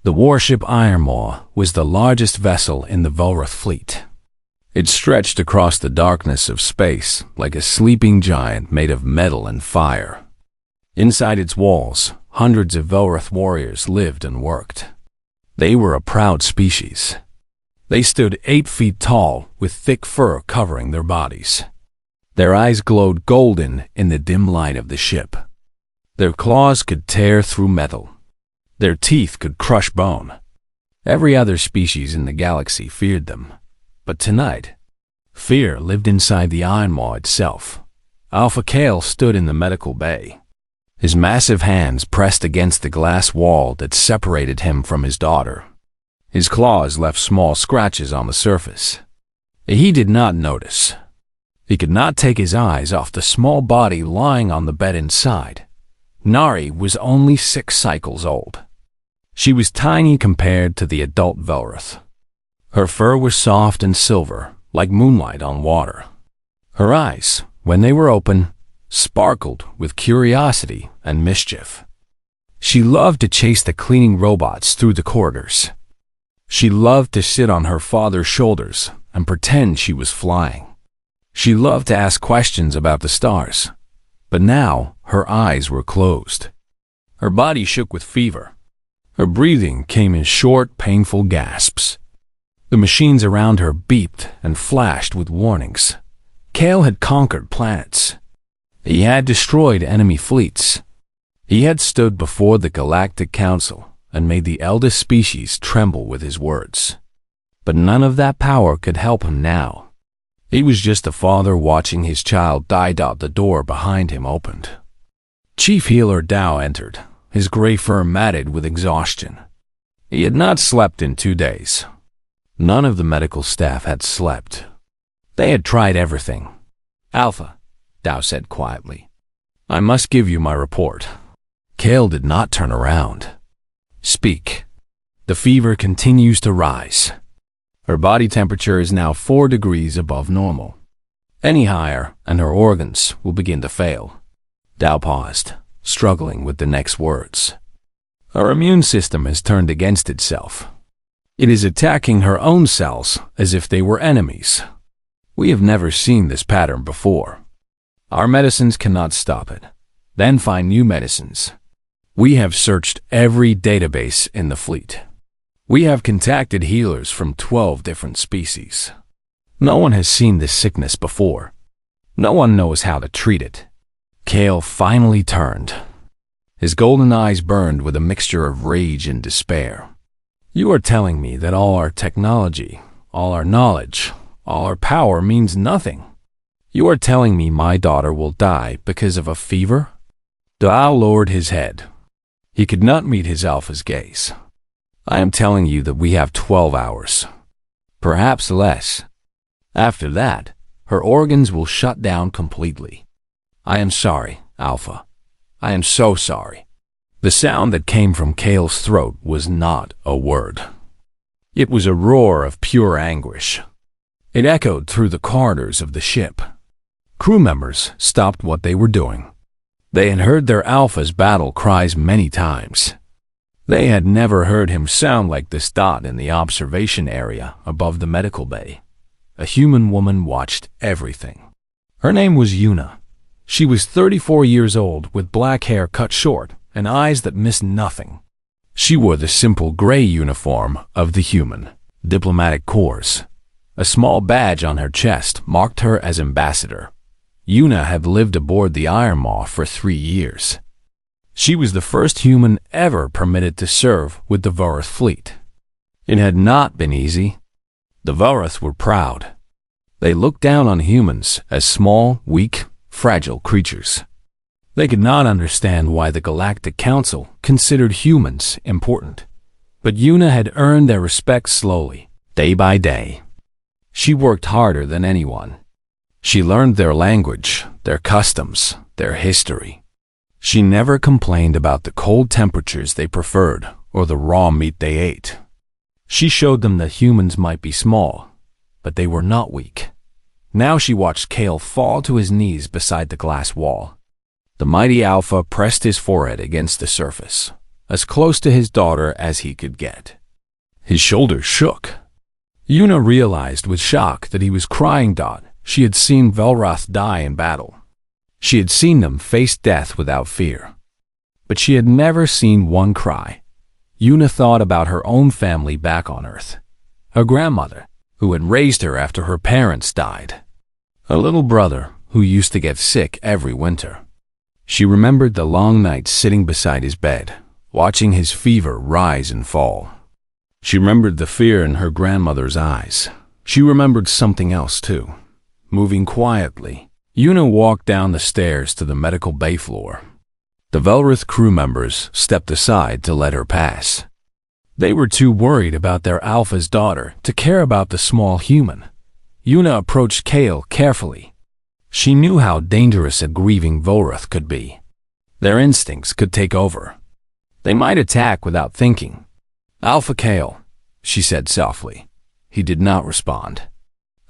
The warship Ironmaw was the largest vessel in the Volrath fleet. It stretched across the darkness of space like a sleeping giant made of metal and fire. Inside its walls, hundreds of Volrath warriors lived and worked. They were a proud species. They stood 8 feet tall with thick fur covering their bodies. Their eyes glowed golden in the dim light of the ship. Their claws could tear through metal. Their teeth could crush bone. Every other species in the galaxy feared them. But tonight, fear lived inside the Ironmaw itself. Alpha Kale stood in the medical bay. His massive hands pressed against the glass wall that separated him from his daughter. His claws left small scratches on the surface. He did not notice. He could not take his eyes off the small body lying on the bed inside. Nari was only 6 cycles old. She was tiny compared to the adult Volrath. Her fur was soft and silver, like moonlight on water. Her eyes, when they were open, sparkled with curiosity and mischief. She loved to chase the cleaning robots through the corridors. She loved to sit on her father's shoulders and pretend she was flying. She loved to ask questions about the stars, but now her eyes were closed. Her body shook with fever. Her breathing came in short, painful gasps. The machines around her beeped and flashed with warnings. Kale had conquered planets. He had destroyed enemy fleets. He had stood before the Galactic Council and made the eldest species tremble with his words. But none of that power could help him now. He was just a father watching his child die. The door behind him opened. Chief Healer Dao entered, his gray fur matted with exhaustion. He had not slept in 2 days. None of the medical staff had slept. They had tried everything. "Alpha," Dao said quietly, "I must give you my report." Kale did not turn around. "Speak." "The fever continues to rise. Her body temperature is now 4 degrees above normal. Any higher, and her organs will begin to fail." Dao paused, struggling with the next words. "Her immune system has turned against itself. It is attacking her own cells as if they were enemies. We have never seen this pattern before. Our medicines cannot stop it. Then find new medicines. We have searched every database in the fleet. We have contacted healers from 12 different species. No one has seen this sickness before. No one knows how to treat it." Kale finally turned. His golden eyes burned with a mixture of rage and despair. "You are telling me that all our technology, all our knowledge, all our power means nothing? You are telling me my daughter will die because of a fever?" Dao lowered his head. He could not meet his alpha's gaze. "I am telling you that we have 12 hours. Perhaps less. After that, her organs will shut down completely. I am sorry, Alpha. I am so sorry." The sound that came from Kale's throat was not a word. It was a roar of pure anguish. It echoed through the corridors of the ship. Crew members stopped what they were doing. They had heard their Alpha's battle cries many times. They had never heard him sound like this. In the observation area above the medical bay, a human woman watched everything. Her name was Yuna. She was 34 years old with black hair cut short and eyes that missed nothing. She wore the simple gray uniform of the human diplomatic corps. A small badge on her chest marked her as ambassador. Yuna had lived aboard the Ironmaw for 3 years. She was the first human ever permitted to serve with the Volrath fleet. It had not been easy. The Volrath were proud. They looked down on humans as small, weak, fragile creatures. They could not understand why the Galactic Council considered humans important. But Yuna had earned their respect slowly, day by day. She worked harder than anyone. She learned their language, their customs, their history. She never complained about the cold temperatures they preferred or the raw meat they ate. She showed them that humans might be small, but they were not weak. Now she watched Kale fall to his knees beside the glass wall. The mighty Alpha pressed his forehead against the surface. as close to his daughter as he could get. His shoulders shook. Yuna realized with shock that he was crying. She had seen Velroth die in battle. She had seen them face death without fear. But she had never seen one cry. Yuna thought about her own family back on Earth. Her grandmother, who had raised her after her parents died. A little brother who used to get sick every winter. She remembered the long nights sitting beside his bed, watching his fever rise and fall. She remembered the fear in her grandmother's eyes. She remembered something else too. Moving quietly, Yuna walked down the stairs to the medical bay floor. The Velroth crew members stepped aside to let her pass. They were too worried about their Alpha's daughter to care about the small human. Yuna approached Kale carefully. She knew how dangerous a grieving Velroth could be. Their instincts could take over. They might attack without thinking. "Alpha Kale," she said softly. He did not respond.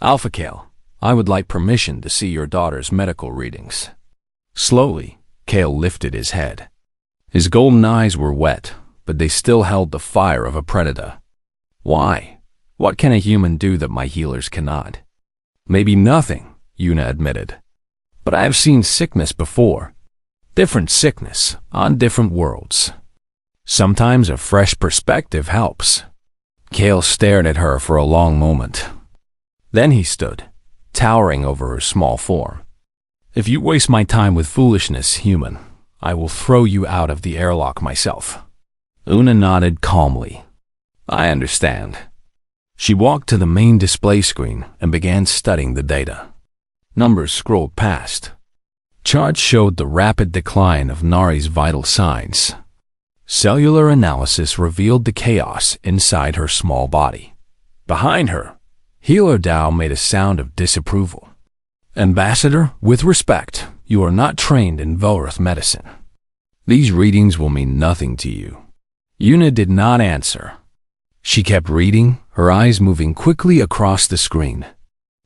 "Alpha Kale, I would like permission to see your daughter's medical readings." Slowly, Kale lifted his head. His golden eyes were wet, but they still held the fire of a predator. "Why? What can a human do that my healers cannot?" "Maybe nothing," Yuna admitted. "But I have seen sickness before. Different sickness on different worlds. Sometimes a fresh perspective helps." Kale stared at her for a long moment. Then he stood, towering over her small form. "If you waste my time with foolishness, human, I will throw you out of the airlock myself." Una nodded calmly. "I understand." She walked to the main display screen and began studying the data. Numbers scrolled past. Charts showed the rapid decline of Nari's vital signs. Cellular analysis revealed the chaos inside her small body. Behind her, Healer Dao made a sound of disapproval. "Ambassador, with respect, you are not trained in Velroth medicine. These readings will mean nothing to you." Yuna did not answer. She kept reading, her eyes moving quickly across the screen.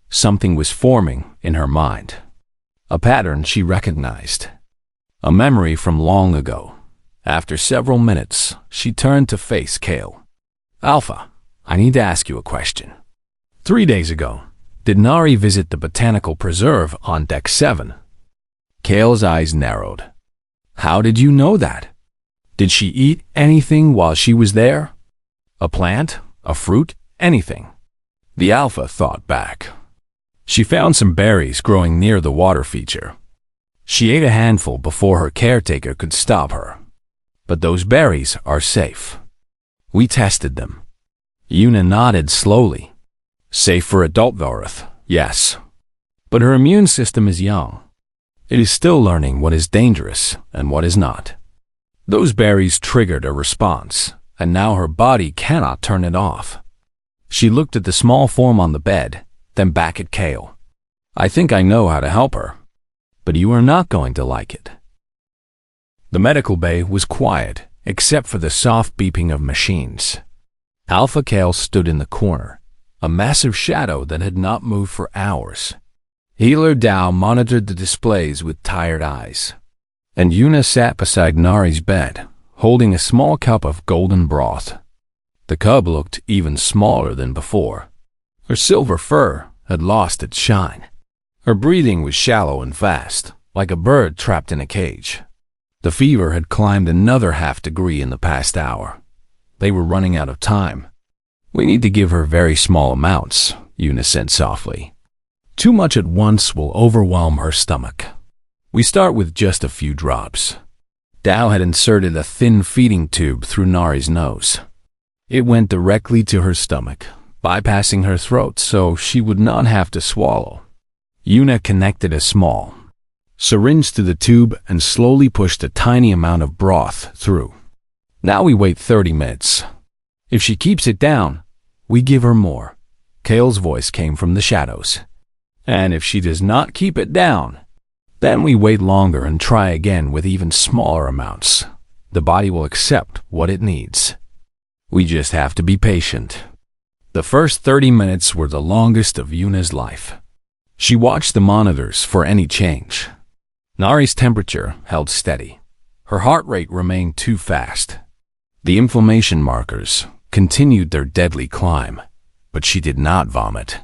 Something was forming in her mind. A pattern she recognized. A memory from long ago. After several minutes, she turned to face Kale. "Alpha, I need to ask you a question. 3 days ago, did Nari visit the botanical preserve on Deck 7? Kale's eyes narrowed. "How did you know that? Did she eat anything while she was there? A plant? A fruit? Anything?" The Alpha thought back. She found some berries growing near the water feature. She ate a handful before her caretaker could stop her. But those berries are safe. We tested them. Yuna nodded slowly. Safe for adult Velroth, yes. But her immune system is young. It is still learning what is dangerous and what is not. Those berries triggered a response, and now her body cannot turn it off. She looked at the small form on the bed, then back at Kale. "I think I know how to help her. But you are not going to like it." The medical bay was quiet, except for the soft beeping of machines. Alpha Kale stood in the corner, a massive shadow that had not moved for hours. Healer Dao monitored the displays with tired eyes. And Yuna sat beside Nari's bed, holding a small cup of golden broth. The cub looked even smaller than before. Her silver fur had lost its shine. Her breathing was shallow and fast, like a bird trapped in a cage. The fever had climbed another half-degree in the past hour. They were running out of time. "We need to give her very small amounts," Yuna said softly. "Too much at once will overwhelm her stomach. We start with just a few drops." Dao had inserted a thin feeding tube through Nari's nose. It went directly to her stomach, bypassing her throat so she would not have to swallow. Yuna connected a small syringe to the tube and slowly pushed a tiny amount of broth through. "Now we wait 30 minutes. If she keeps it down, we give her more." Kale's voice came from the shadows. "And if she does not keep it down, then we wait longer and try again with even smaller amounts. The body will accept what it needs. We just have to be patient." The first 30 minutes were the longest of Yuna's life. She watched the monitors for any change. Nari's temperature held steady. Her heart rate remained too fast. The inflammation markers continued their deadly climb, but she did not vomit.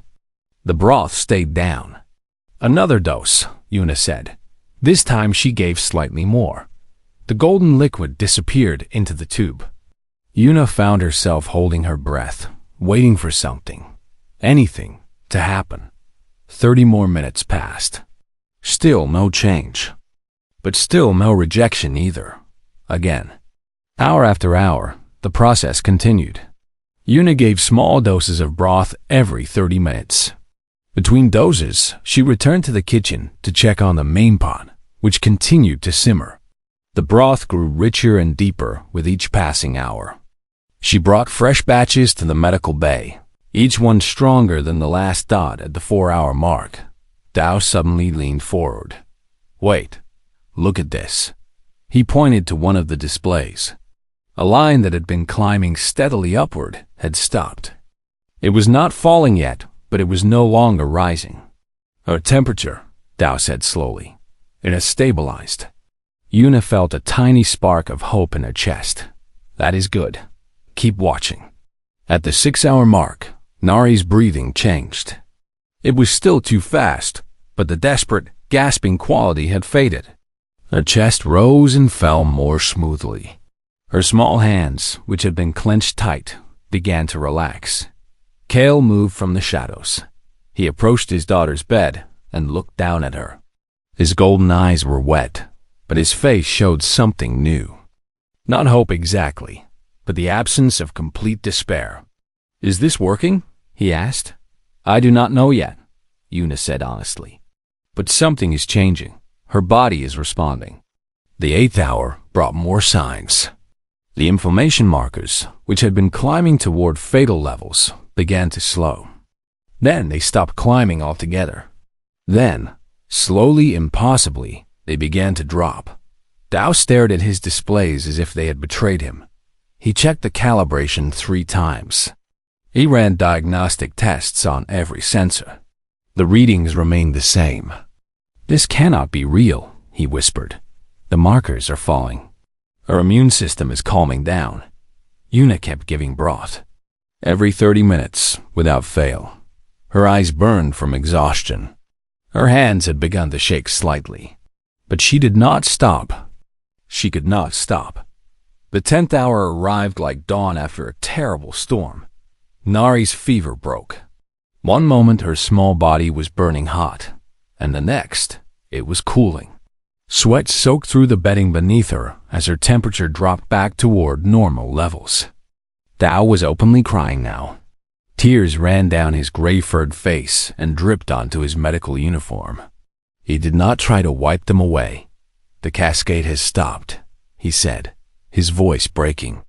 The broth stayed down. "Another dose," Una said. This time she gave slightly more. The golden liquid disappeared into the tube. Una found herself holding her breath, waiting for something, anything, to happen. 30 more minutes passed. Still no change. But still no rejection either. Again. Hour after hour, the process continued. Una gave small doses of broth every 30 minutes. Between doses, she returned to the kitchen to check on the main pot, which continued to simmer. The broth grew richer and deeper with each passing hour. She brought fresh batches to the medical bay, each one stronger than the last dot at the 4-hour mark. Dao suddenly leaned forward. "Wait, look at this." He pointed to one of the displays. A line that had been climbing steadily upward had stopped. It was not falling yet, but it was no longer rising. "Her temperature," Dao said slowly. "It has stabilized." Una felt a tiny spark of hope in her chest. "That is good. Keep watching." At the 6-hour mark, Nari's breathing changed. It was still too fast, but the desperate, gasping quality had faded. Her chest rose and fell more smoothly. Her small hands, which had been clenched tight, began to relax. Kale moved from the shadows. He approached his daughter's bed and looked down at her. His golden eyes were wet, but his face showed something new. Not hope exactly, but the absence of complete despair. "Is this working?" he asked. "I do not know yet," Una said honestly. "But something is changing. Her body is responding." The 8th hour brought more signs. The inflammation markers, which had been climbing toward fatal levels, began to slow. Then they stopped climbing altogether. Then, slowly and impossibly, they began to drop. Dao stared at his displays as if they had betrayed him. He checked the calibration 3 times. He ran diagnostic tests on every sensor. The readings remained the same. "This cannot be real," he whispered. "The markers are falling. Her immune system is calming down." Una kept giving broth. Every 30 minutes, without fail. Her eyes burned from exhaustion. Her hands had begun to shake slightly. But she did not stop. She could not stop. The 10th hour arrived like dawn after a terrible storm. Nari's fever broke. One moment her small body was burning hot, and the next, it was cooling. Sweat soaked through the bedding beneath her as her temperature dropped back toward normal levels. Dao was openly crying now. Tears ran down his gray-furred face and dripped onto his medical uniform. He did not try to wipe them away. "The cascade has stopped," he said, his voice breaking.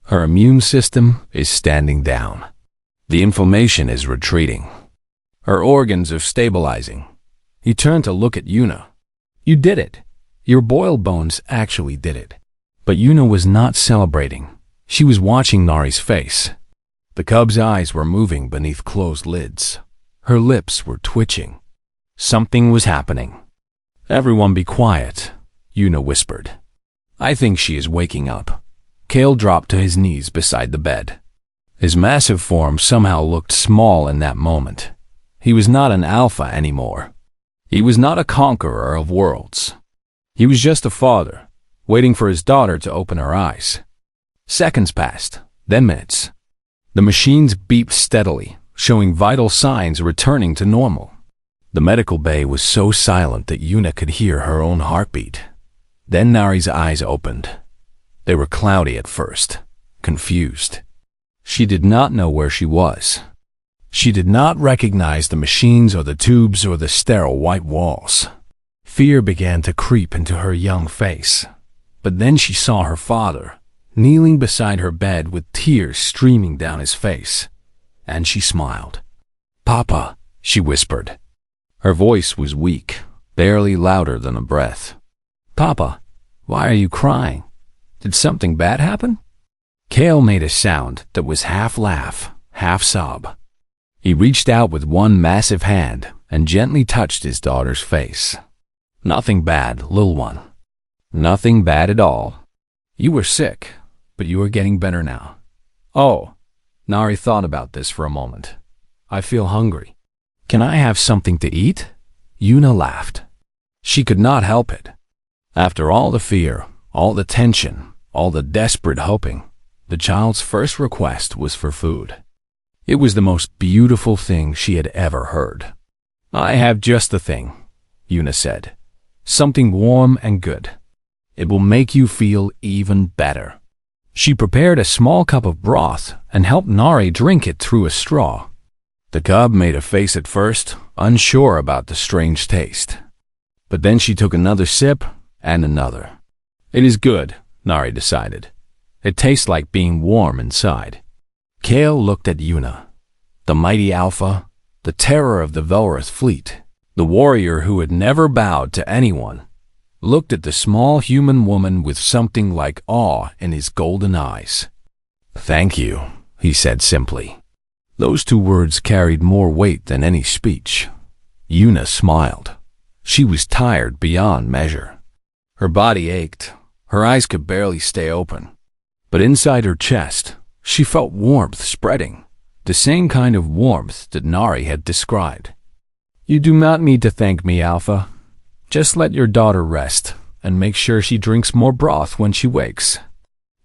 "Her immune system is standing down. The inflammation is retreating. Her organs are stabilizing." He turned to look at Una. "You did it. Your boiled bones actually did it." But Una was not celebrating. She was watching Nari's face. The cub's eyes were moving beneath closed lids. Her lips were twitching. Something was happening. "Everyone be quiet," Una whispered. "I think she is waking up." Kale dropped to his knees beside the bed. His massive form somehow looked small in that moment. He was not an alpha anymore. He was not a conqueror of worlds. He was just a father, waiting for his daughter to open her eyes. Seconds passed, then minutes. The machines beeped steadily, showing vital signs returning to normal. The medical bay was so silent that Una could hear her own heartbeat. Then Nari's eyes opened. They were cloudy at first, confused. She did not know where she was. She did not recognize the machines or the tubes or the sterile white walls. Fear began to creep into her young face. But then she saw her father, kneeling beside her bed with tears streaming down his face. And she smiled. "Papa," she whispered. Her voice was weak, barely louder than a breath. "Papa, why are you crying? Did something bad happen?" Kale made a sound that was half laugh, half sob. He reached out with one massive hand and gently touched his daughter's face. "Nothing bad, little one. Nothing bad at all. You were sick, but you are getting better now. Oh, Nari thought about this for a moment. I feel hungry. Can I have something to eat? Yuna laughed. She could not help it. After all the fear, all the tension, all the desperate hoping, the child's first request was for food. It was the most beautiful thing she had ever heard. I have just the thing, Yuna said. Something warm and good. It will make you feel even better. She prepared a small cup of broth and helped Nari drink it through a straw. The cub made a face at first, unsure about the strange taste. But then she took another sip and another. It is good, Nari decided. It tastes like being warm inside. Kale looked at Yuna, the mighty Alpha, the terror of the Velroth fleet, the warrior who had never bowed to anyone, looked at the small human woman with something like awe in his golden eyes. Thank you, he said simply. Those two words carried more weight than any speech. Yuna smiled. She was tired beyond measure. Her body ached. Her eyes could barely stay open. But inside her chest, she felt warmth spreading, the same kind of warmth that Nari had described. You do not need to thank me, Alpha. Just let your daughter rest and make sure she drinks more broth when she wakes.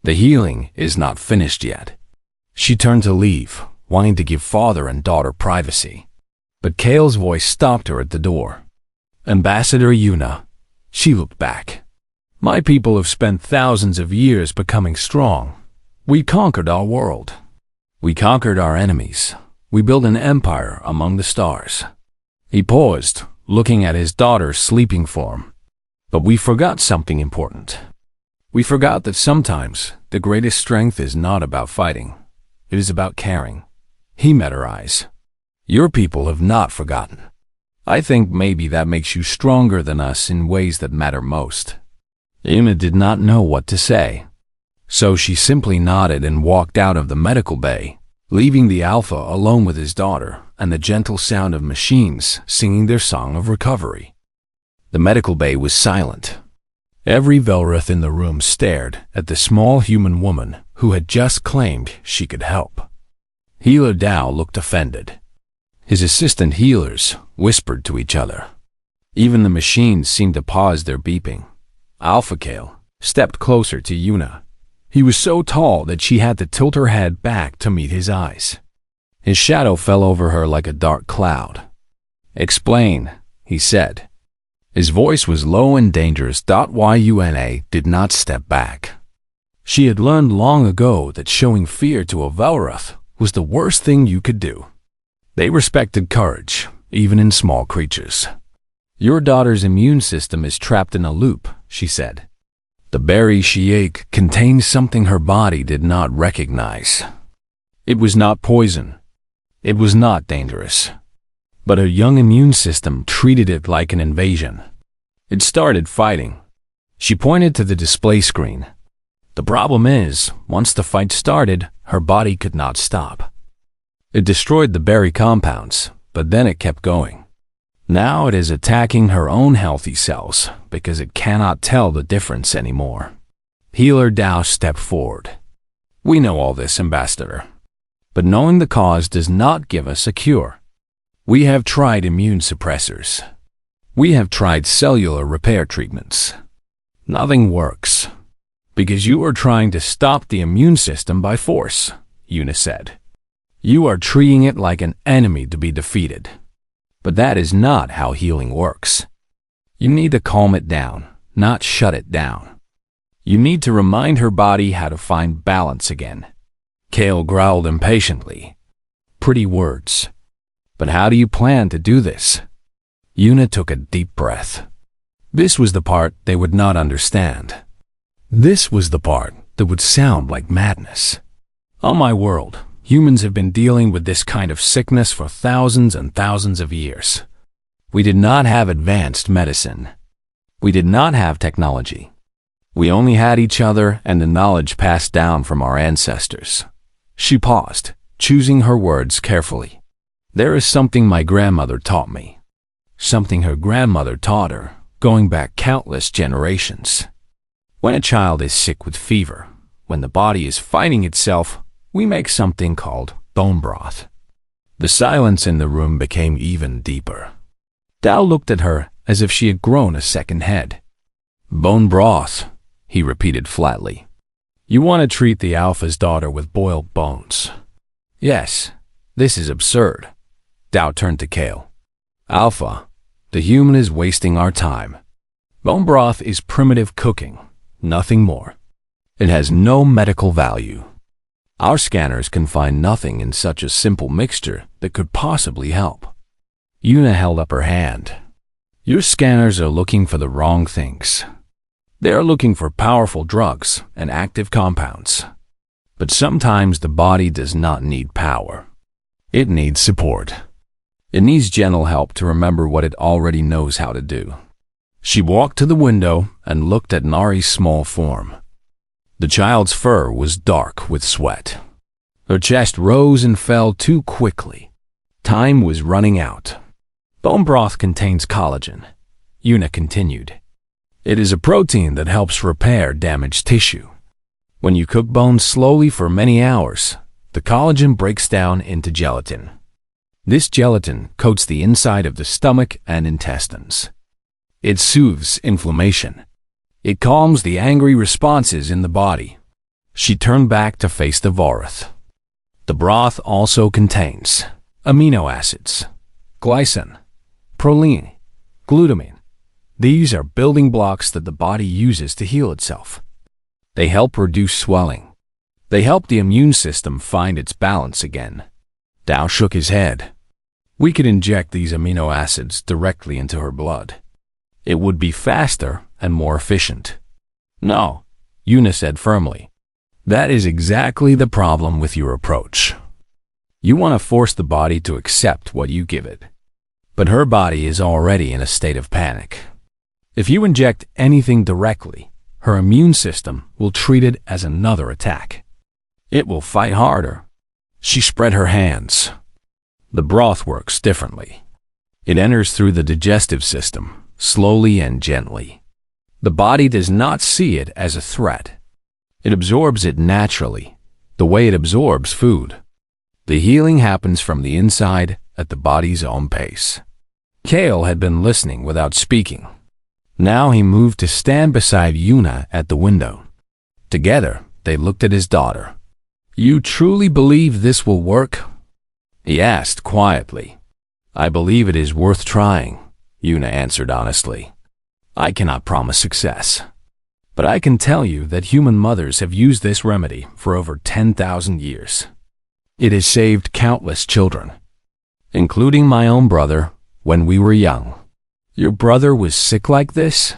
The healing is not finished yet. She turned to leave, wanting to give father and daughter privacy. But Kale's voice stopped her at the door. Ambassador Yuna. She looked back. My people have spent thousands of years becoming strong. We conquered our world. We conquered our enemies. We built an empire among the stars. He paused, looking at his daughter's sleeping form. But we forgot something important. We forgot that sometimes the greatest strength is not about fighting. It is about caring. He met her eyes. Your people have not forgotten. I think maybe that makes you stronger than us in ways that matter most. Yuna did not know what to say. So she simply nodded and walked out of the medical bay, leaving the Alpha alone with his daughter and the gentle sound of machines singing their song of recovery. The medical bay was silent. Every Velroth in the room stared at the small human woman who had just claimed she could help. Healer Dao looked offended. His assistant healers whispered to each other. Even the machines seemed to pause their beeping. Alpha Kale stepped closer to Yuna. He was so tall that she had to tilt her head back to meet his eyes. His shadow fell over her like a dark cloud. Explain, he said. His voice was low and dangerous. Yuna did not step back. She had learned long ago that showing fear to a Velroth was the worst thing you could do. They respected courage, even in small creatures. Your daughter's immune system is trapped in a loop, she said. The berry she ate contained something her body did not recognize. It was not poison. It was not dangerous. But her young immune system treated it like an invasion. It started fighting. She pointed to the display screen. The problem is, once the fight started, her body could not stop. It destroyed the berry compounds, but then it kept going. Now it is attacking her own healthy cells because it cannot tell the difference anymore. Healer Dao stepped forward. We know all this, Ambassador. But knowing the cause does not give us a cure. We have tried immune suppressors. We have tried cellular repair treatments. Nothing works. Because you are trying to stop the immune system by force, Yuna said. You are treating it like an enemy to be defeated. But that is not how healing works. You need to calm it down, not shut it down. You need to remind her body how to find balance again. Kale growled impatiently. Pretty words. But how do you plan to do this? Yuna took a deep breath. This was the part they would not understand. This was the part that would sound like madness. On my world, humans have been dealing with this kind of sickness for thousands and thousands of years. We did not have advanced medicine. We did not have technology. We only had each other and the knowledge passed down from our ancestors. She paused, choosing her words carefully. There is something my grandmother taught me. Something her grandmother taught her, going back countless generations. When a child is sick with fever, when the body is fighting itself, we make something called bone broth. The silence in the room became even deeper. Dao looked at her as if she had grown a second head. Bone broth, he repeated flatly. You want to treat the Alpha's daughter with boiled bones? Yes, this is absurd. Dao turned to Kale. Alpha, the human is wasting our time. Bone broth is primitive cooking, nothing more. It has no medical value. Our scanners can find nothing in such a simple mixture that could possibly help. Yuna held up her hand. Your scanners are looking for the wrong things. They are looking for powerful drugs and active compounds. But sometimes the body does not need power. It needs support. It needs gentle help to remember what it already knows how to do. She walked to the window and looked at Nari's small form. The child's fur was dark with sweat. Her chest rose and fell too quickly. Time was running out. Bone broth contains collagen, Yuna continued. It is a protein that helps repair damaged tissue. When you cook bones slowly for many hours, the collagen breaks down into gelatin. This gelatin coats the inside of the stomach and intestines. It soothes inflammation. It calms the angry responses in the body. She turned back to face the Vorath. The broth also contains amino acids, glycine, proline, glutamine. These are building blocks that the body uses to heal itself. They help reduce swelling. They help the immune system find its balance again. Dao shook his head. We could inject these amino acids directly into her blood. It would be faster and more efficient. No, Yuna said firmly. That is exactly the problem with your approach. You want to force the body to accept what you give it. But her body is already in a state of panic. If you inject anything directly, her immune system will treat it as another attack. It will fight harder. She spread her hands. The broth works differently. It enters through the digestive system, slowly and gently. The body does not see it as a threat. It absorbs it naturally, the way it absorbs food. The healing happens from the inside at the body's own pace. Kale had been listening without speaking. Now he moved to stand beside Yuna at the window. Together, they looked at his daughter. You truly believe this will work? He asked quietly. I believe it is worth trying, Yuna answered honestly. I cannot promise success, but I can tell you that human mothers have used this remedy for over 10,000 years. It has saved countless children, including my own brother when we were young. Your brother was sick like this?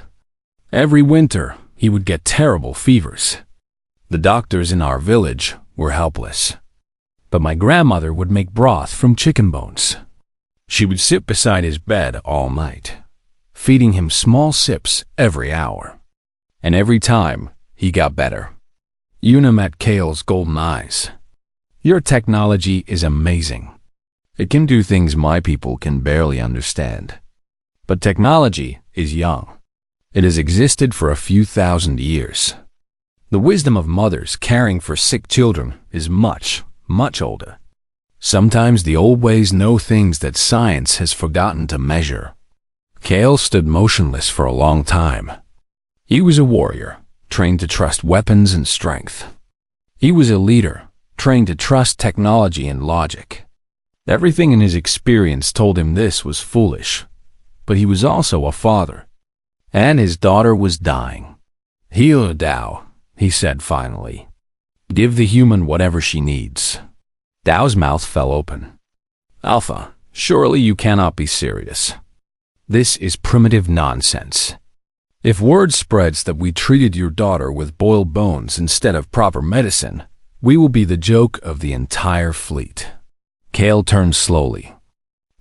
Every winter, he would get terrible fevers. The doctors in our village were helpless. But my grandmother would make broth from chicken bones. She would sit beside his bed all night, feeding him small sips every hour. And every time, he got better. Yuna met Kale's golden eyes. Your technology is amazing. It can do things my people can barely understand. But technology is young. It has existed for a few thousand years. The wisdom of mothers caring for sick children is much, much older. Sometimes the old ways know things that science has forgotten to measure. Kale stood motionless for a long time. He was a warrior, trained to trust weapons and strength. He was a leader, trained to trust technology and logic. Everything in his experience told him this was foolish, but he was also a father. And his daughter was dying. Heal her, Dao, he said finally. Give the human whatever she needs. Dao's mouth fell open. Alpha, surely you cannot be serious. This is primitive nonsense. If word spreads that we treated your daughter with boiled bones instead of proper medicine, we will be the joke of the entire fleet. Kale turned slowly.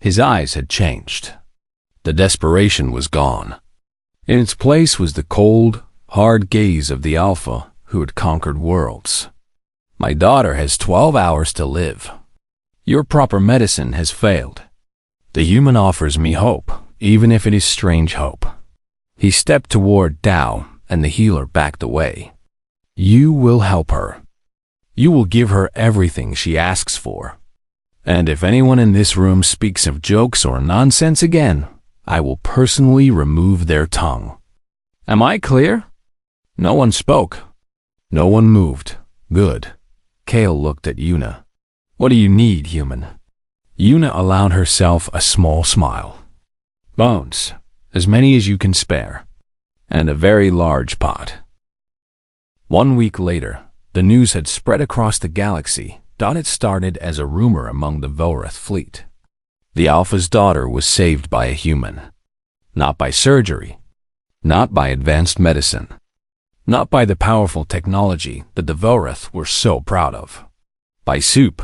His eyes had changed. The desperation was gone. In its place was the cold, hard gaze of the Alpha who had conquered worlds. My daughter has 12 hours to live. Your proper medicine has failed. The human offers me hope, even if it is strange hope. He stepped toward Dao, and the healer backed away. You will help her. You will give her everything she asks for. And if anyone in this room speaks of jokes or nonsense again, I will personally remove their tongue. Am I clear? No one spoke. No one moved. Good. Kale looked at Yuna. What do you need, human? Yuna allowed herself a small smile. Bones, as many as you can spare, and a very large pot. 1 week later, the news had spread across the galaxy. It started as a rumor among the Volrath fleet. The Alpha's daughter was saved by a human. Not by surgery. Not by advanced medicine. Not by the powerful technology that the Volrath were so proud of. By soup.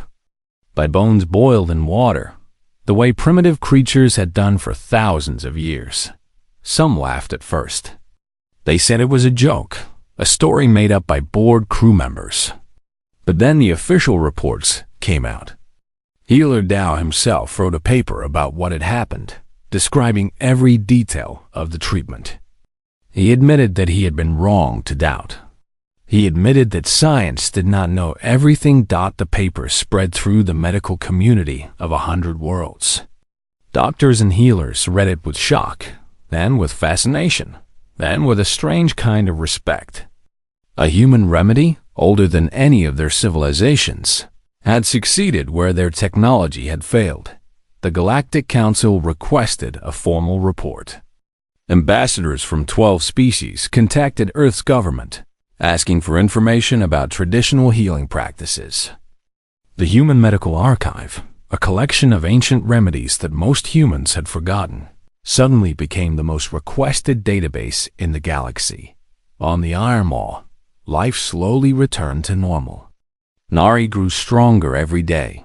By bones boiled in water, the way primitive creatures had done for thousands of years. Some laughed at first. They said it was a joke, a story made up by bored crew members. But then the official reports came out. Healer Dao himself wrote a paper about what had happened, describing every detail of the treatment. He admitted that he had been wrong to doubt. He admitted that science did not know everything. The paper spread through the medical community of 100 worlds. Doctors and healers read it with shock, then with fascination, then with a strange kind of respect. A human remedy, older than any of their civilizations, had succeeded where their technology had failed. The Galactic Council requested a formal report. Ambassadors from 12 species contacted Earth's government, asking for information about traditional healing practices. The Human Medical Archive, a collection of ancient remedies that most humans had forgotten, suddenly became the most requested database in the galaxy. On the Iron Maw, life slowly returned to normal. Nari grew stronger every day.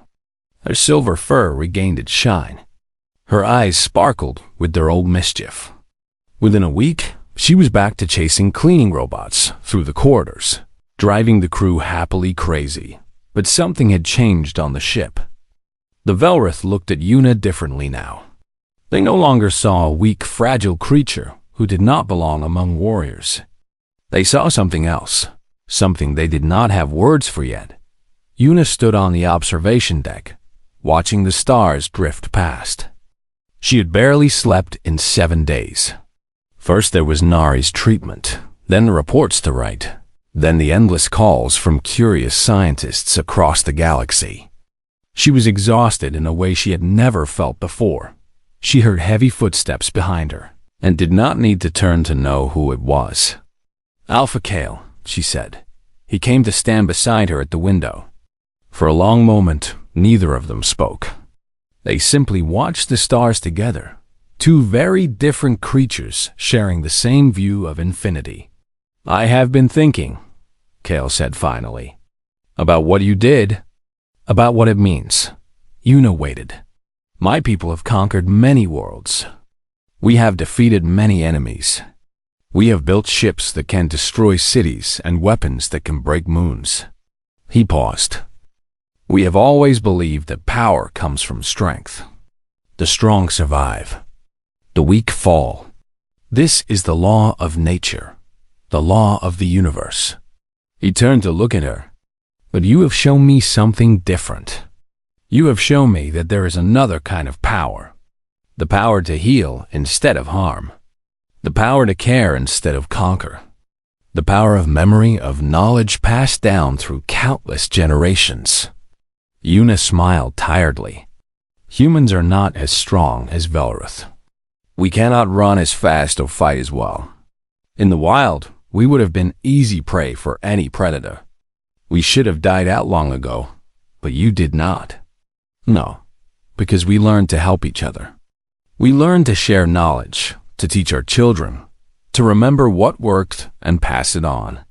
Her silver fur regained its shine. Her eyes sparkled with their old mischief. Within a week, she was back to chasing cleaning robots through the corridors, driving the crew happily crazy. But something had changed on the ship. The Volrath looked at Yuna differently now. They no longer saw a weak, fragile creature who did not belong among warriors. They saw something else, something they did not have words for yet. Yuna stood on the observation deck, watching the stars drift past. She had barely slept in 7 days. First there was Nari's treatment, then the reports to write, then the endless calls from curious scientists across the galaxy. She was exhausted in a way she had never felt before. She heard heavy footsteps behind her, and did not need to turn to know who it was. Alpha Kale, she said. He came to stand beside her at the window. For a long moment, neither of them spoke. They simply watched the stars together. Two very different creatures sharing the same view of infinity. I have been thinking, Kale said finally, about what you did, about what it means. Yuna waited. My people have conquered many worlds. We have defeated many enemies. We have built ships that can destroy cities and weapons that can break moons. He paused. We have always believed that power comes from strength. The strong survive. The weak fall. This is the law of nature, the law of the universe. He turned to look at her. But you have shown me something different. You have shown me that there is another kind of power. The power to heal instead of harm. The power to care instead of conquer. The power of memory, of knowledge passed down through countless generations. Yuna smiled tiredly. Humans are not as strong as Volrath. We cannot run as fast or fight as well. In the wild, we would have been easy prey for any predator. We should have died out long ago, but you did not. No, because we learned to help each other. We learned to share knowledge, to teach our children, to remember what worked and pass it on.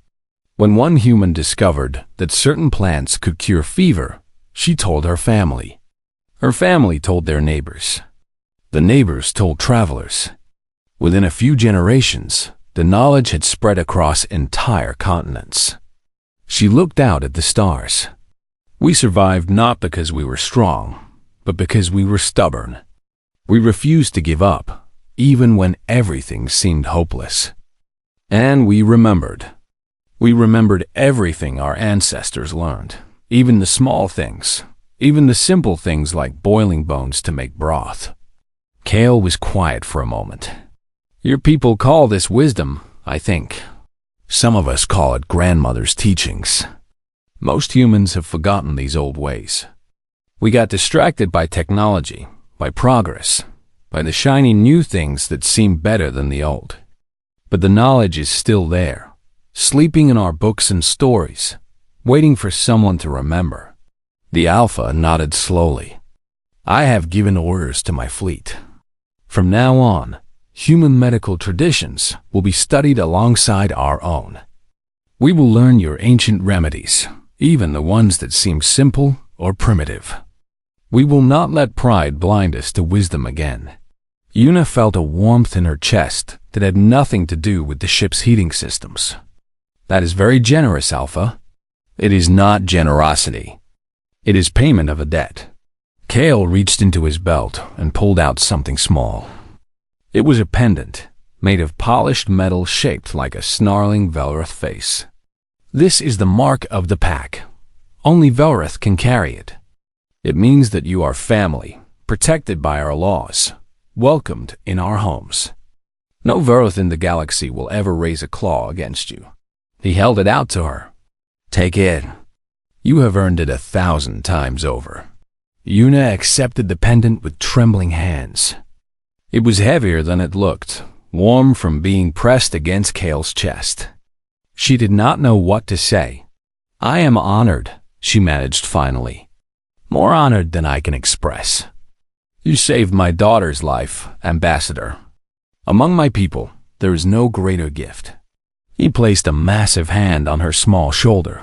When one human discovered that certain plants could cure fever, she told her family. Her family told their neighbors. The neighbors told travelers. Within a few generations, the knowledge had spread across entire continents. She looked out at the stars. We survived not because we were strong, but because we were stubborn. We refused to give up, even when everything seemed hopeless. And we remembered. We remembered everything our ancestors learned, even the small things, even the simple things like boiling bones to make broth. Kale was quiet for a moment. Your people call this wisdom, I think. Some of us call it grandmother's teachings. Most humans have forgotten these old ways. We got distracted by technology, by progress, by the shiny new things that seem better than the old. But the knowledge is still there, sleeping in our books and stories, waiting for someone to remember. The Alpha nodded slowly. I have given orders to my fleet. From now on, human medical traditions will be studied alongside our own. We will learn your ancient remedies, even the ones that seem simple or primitive. We will not let pride blind us to wisdom again. Yuna felt a warmth in her chest that had nothing to do with the ship's heating systems. That is very generous, Alpha. It is not generosity. It is payment of a debt. Kale reached into his belt and pulled out something small. It was a pendant, made of polished metal shaped like a snarling Velroth face. This is the mark of the pack. Only Velroth can carry it. It means that you are family, protected by our laws, welcomed in our homes. No Velroth in the galaxy will ever raise a claw against you. He held it out to her. Take it. You have earned it 1,000 times over. Yuna accepted the pendant with trembling hands. It was heavier than it looked, warm from being pressed against Kale's chest. She did not know what to say. I am honored, she managed finally. More honored than I can express. You saved my daughter's life, Ambassador. Among my people, there is no greater gift. He placed a massive hand on her small shoulder,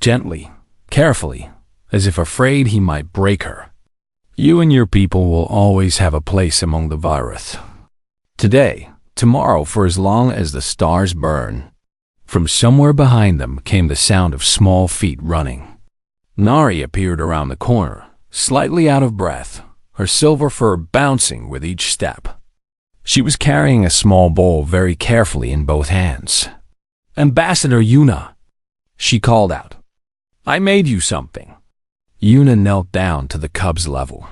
gently, carefully, as if afraid he might break her. You and your people will always have a place among the Velroth. Today, tomorrow, for as long as the stars burn. From somewhere behind them came the sound of small feet running. Nari appeared around the corner, slightly out of breath, her silver fur bouncing with each step. She was carrying a small bowl very carefully in both hands. Ambassador Yuna, she called out. I made you something. Yuna knelt down to the cub's level.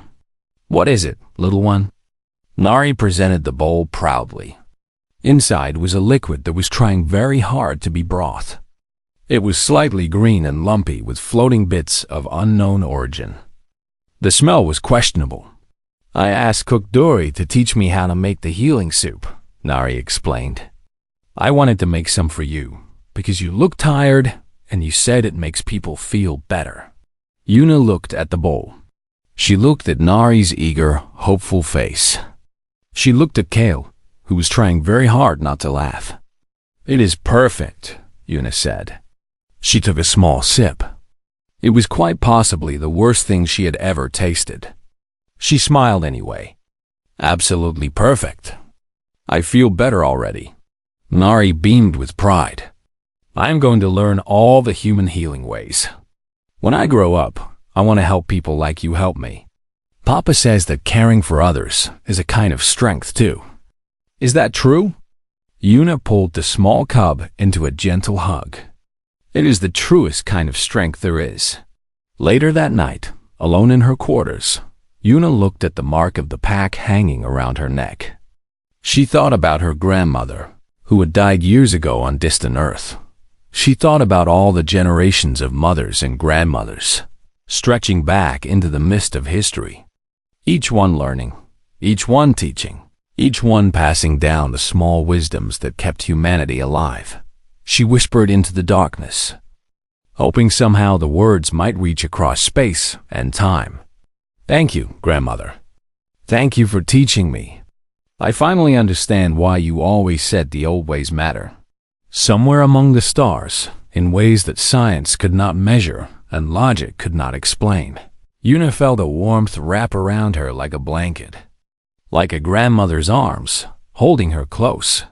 What is it, little one? Nari presented the bowl proudly. Inside was a liquid that was trying very hard to be broth. It was slightly green and lumpy with floating bits of unknown origin. The smell was questionable. I asked Cook Dory to teach me how to make the healing soup, Nari explained. I wanted to make some for you, because you look tired and you said it makes people feel better. Yuna looked at the bowl. She looked at Nari's eager, hopeful face. She looked at Kale, who was trying very hard not to laugh. It is perfect, Yuna said. She took a small sip. It was quite possibly the worst thing she had ever tasted. She smiled anyway. Absolutely perfect. I feel better already. Nari beamed with pride. I am going to learn all the human healing ways. When I grow up, I want to help people like you help me. Papa says that caring for others is a kind of strength too. Is that true? Yuna pulled the small cub into a gentle hug. It is the truest kind of strength there is. Later that night, alone in her quarters, Yuna looked at the mark of the pack hanging around her neck. She thought about her grandmother, who had died years ago on distant Earth. She thought about all the generations of mothers and grandmothers, stretching back into the mist of history. Each one learning, each one teaching, each one passing down the small wisdoms that kept humanity alive. She whispered into the darkness, hoping somehow the words might reach across space and time. Thank you, grandmother. Thank you for teaching me. I finally understand why you always said the old ways matter. Somewhere among the stars, in ways that science could not measure and logic could not explain, Yuna felt a warmth wrap around her like a blanket, like a grandmother's arms, holding her close,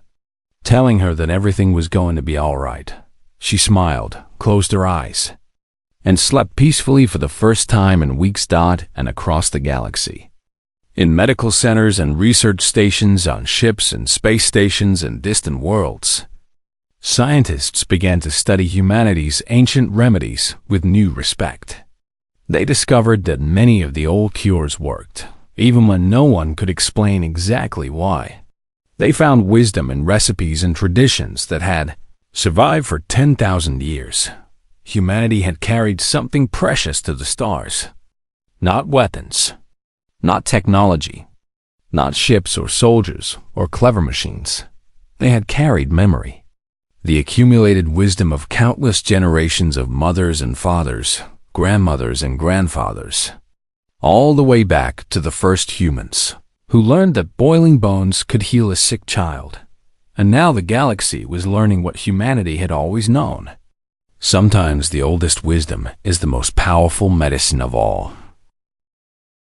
telling her that everything was going to be all right. She smiled, closed her eyes, and slept peacefully for the first time in weeks. And across the galaxy. In medical centers and research stations, on ships and space stations and distant worlds, Scientists began to study humanity's ancient remedies with new respect. They discovered that many of the old cures worked, even when no one could explain exactly why. They found wisdom in recipes and traditions that had survived for 10,000 years. Humanity had carried something precious to the stars. Not weapons, not technology, not ships or soldiers or clever machines. They had carried memory. The accumulated wisdom of countless generations of mothers and fathers, grandmothers and grandfathers, all the way back to the first humans, who learned that boiling bones could heal a sick child. And now the galaxy was learning what humanity had always known. Sometimes the oldest wisdom is the most powerful medicine of all.